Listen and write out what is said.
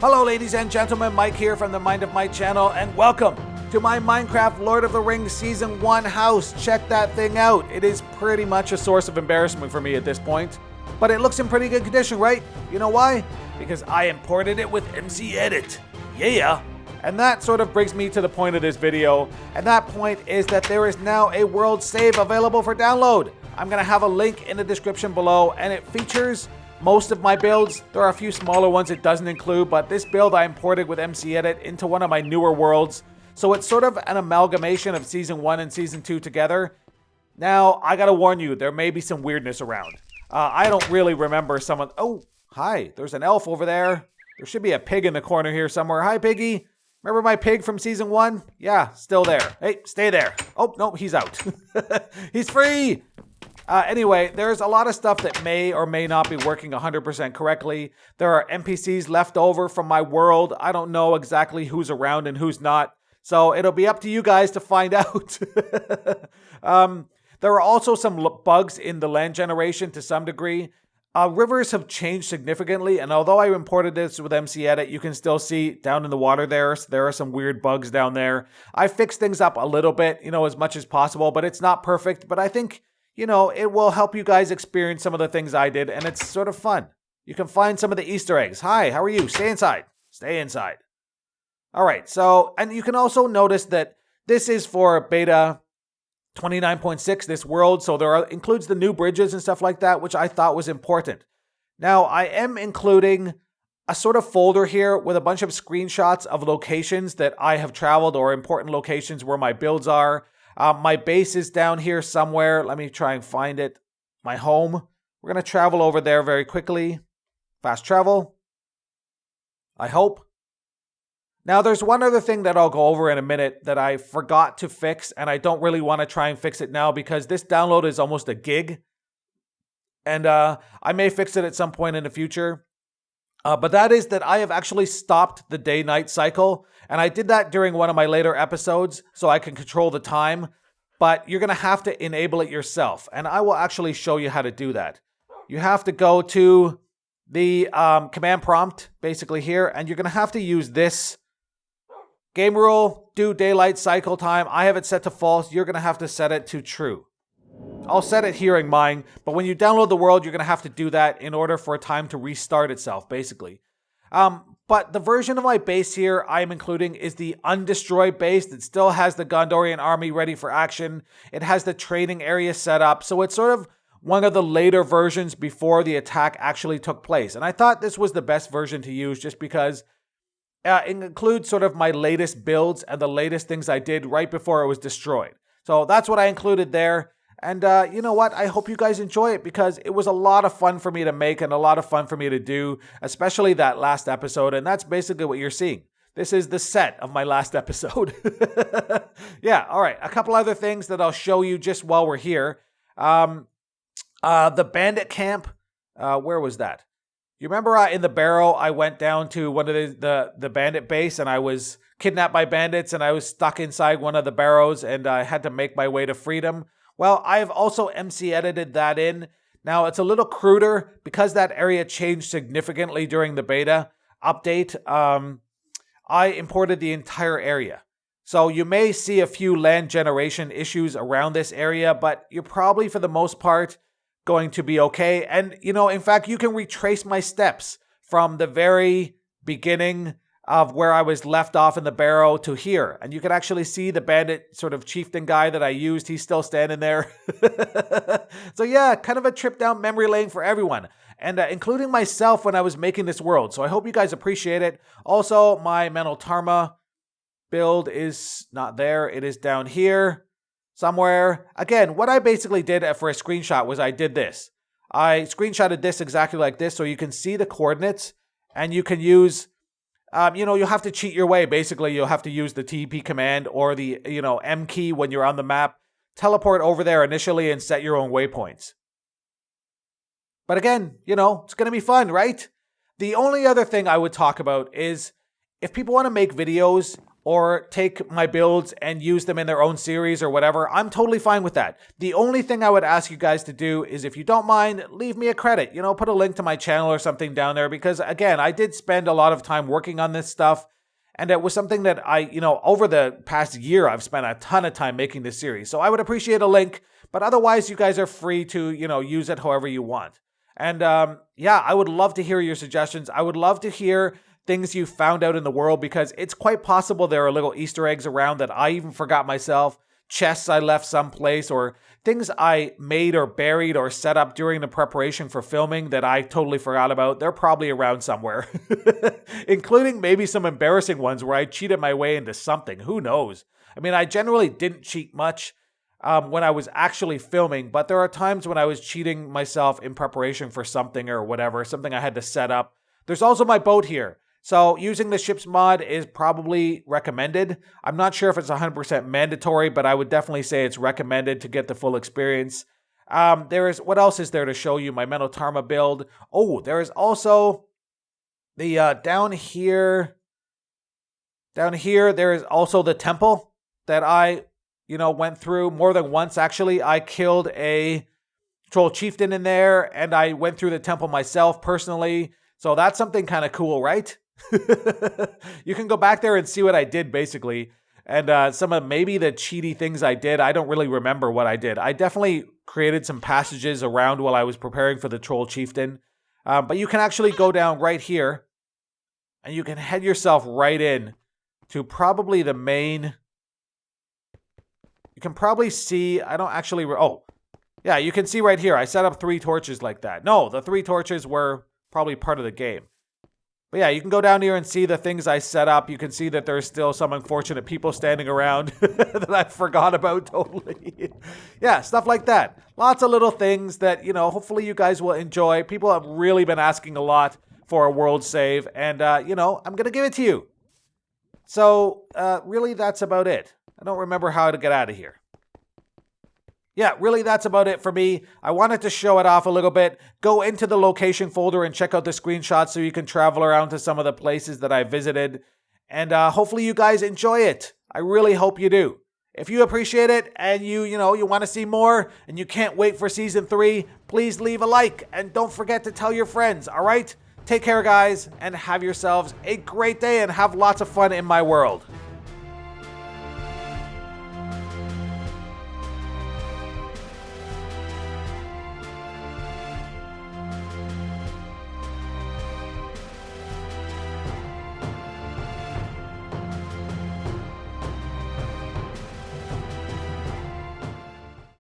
Hello ladies and gentlemen, Mike here from the Mind of Mike channel, and welcome to my Minecraft Lord of the Rings Season 1 house. Check that thing out. It is pretty much a source of embarrassment for me at this point, but it looks in pretty good condition, right? You know why? Because I imported it with MC Edit. Yeah! And that sort of brings me to the point of this video, and that point is that there is now a world save available for download. I'm going to have a link in the description below, and it features most of my builds. There are a few smaller ones it doesn't include, but this build I imported with MC Edit into one of my newer worlds. So it's sort of an amalgamation of Season 1 and Season 2 together. Now, I gotta warn you, there may be some weirdness around. I don't really remember someone... Oh, hi, there's an elf over there. There should be a pig in the corner here somewhere. Hi, piggy. Remember my pig from Season 1? Yeah, still there. Hey, stay there. Oh, no, he's out. He's free! Anyway, there's a lot of stuff that may or may not be working 100% correctly. There are NPCs left over from my world. I don't know exactly who's around and who's not. So it'll be up to you guys to find out. There are also some bugs in the land generation to some degree. Rivers have changed significantly, and although I imported this with MC Edit, you can still see down in the water there are some weird bugs down there. I fixed things up a little bit, as much as possible, but it's not perfect. But I think, it will help you guys experience some of the things I did, and it's sort of fun. You can find some of the Easter eggs. Hi, how are you? Stay inside. Stay inside. All right, so, and you can also notice that this is for beta 29.6, this world, so includes the new bridges and stuff like that, which I thought was important. Now, I am including a sort of folder here with a bunch of screenshots of locations that I have traveled, or important locations where my builds are. My base is down here somewhere. Let me try and find it. My home. We're going to travel over there very quickly. Fast travel. I hope. Now, there's one other thing that I'll go over in a minute that I forgot to fix, and I don't really want to try and fix it now because this download is almost a gig. And I may fix it at some point in the future. But that is that I have actually stopped the day-night cycle, and I did that during one of my later episodes so I can control the time, but you're going to have to enable it yourself, and I will actually show you how to do that. You have to go to the command prompt, basically here, and you're going to have to use this game rule, do daylight cycle time. I have it set to false. You're going to have to set it to true. I'll set it here in mine, but when you download the world, you're going to have to do that in order for time to restart itself, basically. But the version of my base here I'm including is the undestroyed base that still has the Gondorian army ready for action. It has the trading area set up, so it's sort of one of the later versions before the attack actually took place. And I thought this was the best version to use just because it includes sort of my latest builds and the latest things I did right before it was destroyed. So that's what I included there. And you know what? I hope you guys enjoy it because it was a lot of fun for me to make and a lot of fun for me to do, especially that last episode. And that's basically what you're seeing. This is the set of my last episode. Yeah, all right. A couple other things that I'll show you just while we're here. The bandit camp, where was that? You remember in the barrow, I went down to one of the bandit base and I was kidnapped by bandits and I was stuck inside one of the barrows and I had to make my way to freedom. Well, I've also MC edited that in. Now, it's a little cruder because that area changed significantly during the beta update. I imported the entire area. So you may see a few land generation issues around this area, but you're probably, for the most part, going to be okay. And, in fact, you can retrace my steps from the very beginning of where I was left off in the barrow to here. And you can actually see the bandit sort of chieftain guy that I used. He's still standing there. So yeah, kind of a trip down memory lane for everyone. And including myself when I was making this world. So I hope you guys appreciate it. Also, my Meneltarma build is not there. It is down here somewhere. Again, what I basically did for a screenshot was I did this. I screenshotted this exactly like this so you can see the coordinates and you can use... you'll have to cheat your way. Basically, you'll have to use the TP command or the, M key when you're on the map. Teleport over there initially and set your own waypoints. But again, it's going to be fun, right? The only other thing I would talk about is if people want to make videos or take my builds and use them in their own series or whatever, I'm totally fine with that. The only thing I would ask you guys to do is, if you don't mind, leave me a credit. You know, put a link to my channel or something down there, because again, I did spend a lot of time working on this stuff, and it was something that over the past year, I've spent a ton of time making this series. So I would appreciate a link, but otherwise you guys are free to, use it however you want. And yeah, I would love to hear your suggestions. I would love to hear things you found out in the world, because it's quite possible there are little Easter eggs around that I even forgot myself, chests I left someplace, or things I made or buried or set up during the preparation for filming that I totally forgot about. They're probably around somewhere, including maybe some embarrassing ones where I cheated my way into something. Who knows? I mean, I generally didn't cheat much when I was actually filming, but there are times when I was cheating myself in preparation for something or whatever, something I had to set up. There's also my boat here. So using the ships mod is probably recommended. I'm not sure if it's 100% mandatory, but I would definitely say it's recommended to get the full experience. What else is there to show you? My Menotarma build. Oh, there is also the down here. Down here, there is also the temple that I, went through more than once. Actually, I killed a troll chieftain in there, and I went through the temple myself personally. So that's something kind of cool, right? You can go back there and see what I did, basically. And some of maybe the cheaty things I did. I don't really remember what I did. I definitely created some passages around while I was preparing for the troll chieftain. But you can actually go down right here, and you can head yourself right in to probably the main. You can probably see, I don't actually, oh, yeah, you can see right here. I set up 3 torches like that. No, the 3 torches were probably part of the game. But yeah, you can go down here and see the things I set up. You can see that there's still some unfortunate people standing around that I forgot about totally. Yeah, stuff like that. Lots of little things that, hopefully you guys will enjoy. People have really been asking a lot for a world save, and, I'm going to give it to you. So, really, that's about it. I don't remember how to get out of here. Yeah, really, that's about it for me. I wanted to show it off a little bit. Go into the location folder and check out the screenshots so you can travel around to some of the places that I visited. And hopefully you guys enjoy it. I really hope you do. If you appreciate it and you want to see more and you can't wait for Season 3, please leave a like and don't forget to tell your friends, all right? Take care, guys, and have yourselves a great day and have lots of fun in my world.